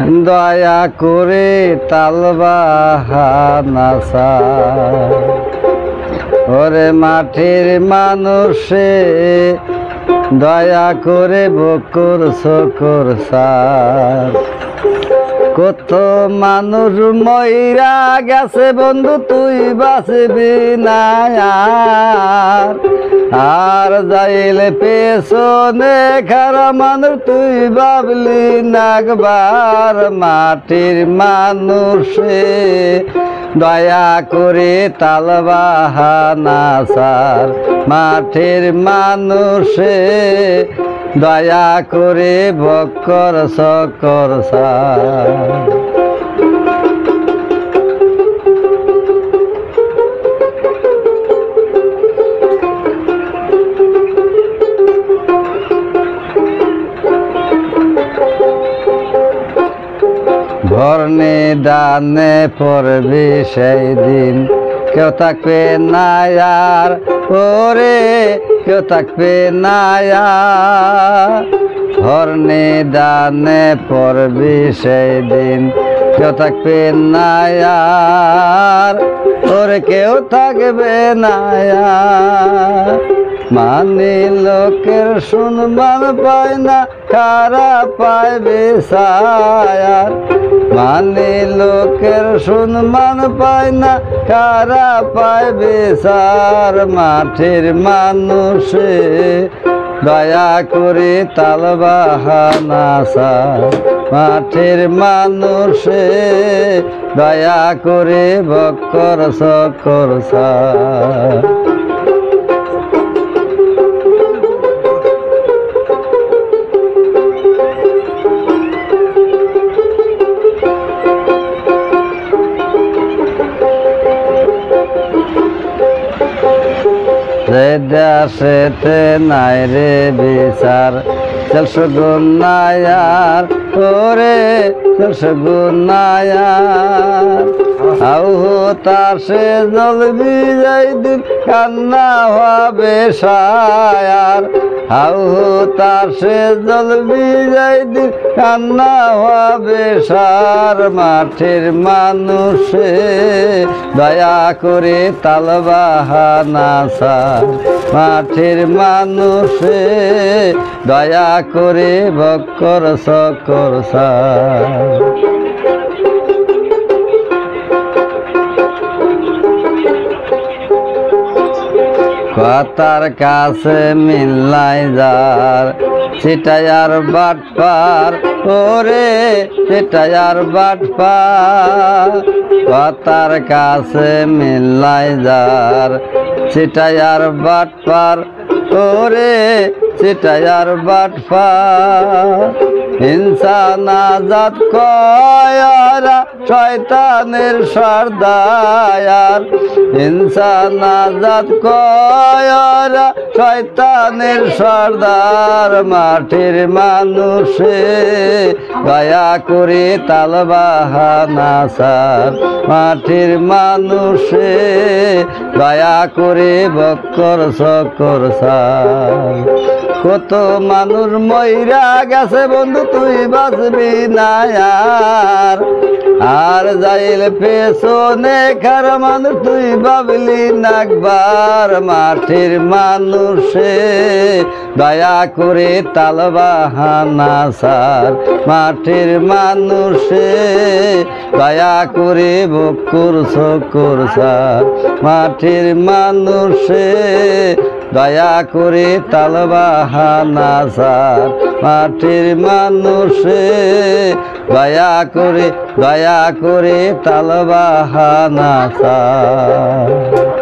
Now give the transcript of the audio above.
দয়া করে তালবাহানা ছাড়। ওরে মাটির মানুষে দয়া করে বকুর শকুর ছাড়। কত মানুষ মইরা গেছে বন্ধু তুই বাঁচবি না আর যাইলে পেছনে খারা মানুষ তুই ভাবলি নাকবার। মাটির মানুষে দয়া করে তালবাহানা ছাড়। মাটির মানুষে দয়া করে বক্কর শকর ছাড়। ভরনি দানে পড়বি সেই দিন কেউ থাকবে না আর। ওরে কেউ থাকবে না আর। ভরনি দানে পড়বি সেই দিন কেউ থাকবে না আর। ওরে কেউ থাকবে না আর। মানি লোকের সম্মান পায় না খারাপ পায় বেসায়ার। মানি লোকের সম্মান পায় না খারাপ পায় বেসার। মাটির মানুষে দয়া করে তালবাহানা ছাড়। মাটির মানুষে দয়া করে বক্কর শকর ছাড়। দেশেতে নাই রে বিচার চলস গুনায়ার। ওরে চলস গুনায়ার। আউ তাসে জলবি যাই দিন কান্না হবে সায়ার। আউ তাসে জলবি যাই দিন কান্না হবে সার। মাটির মানুষে দয়া করে তালবাহানা ছাড়। মাটির মানুষে দয়া করে বক্কর শকর ছাড়। কথার কাছে মিল্লাই যার চিটায়ার বাটপার। ওরে চিটায়ার বাটপার। কথার কাছে মিল্লাই যার চিটায়ার বাটপার। ওরে চিটায়ার বাটপার। ইনসান আজাদ কয়রা শয়তানের সর্দার। ইনসান আজাদ কয়রা শয়তানের সর্দার। মাটির মানুষে দয়া করে তালবাহানা ছাড়। মাটির মানুষে দয়া করে বক্কর শকর ছাড়। কত মানুষ মইরা গেছে বন্ধু তুই বাঁচবি না আর যাইলে পেছনে খারা মানুষ তুই ভাবলি নাকবার। মাটির মানুষে দয়া করে তালবাহানা ছাড়। মাটির মানুষে দয়া করে বকুর শকুর ছাড়। মাটির মানুষে দয়া করে তালবাহানা ছাড়। মাটির মানুষে দয়া করে তালবাহানা ছাড়।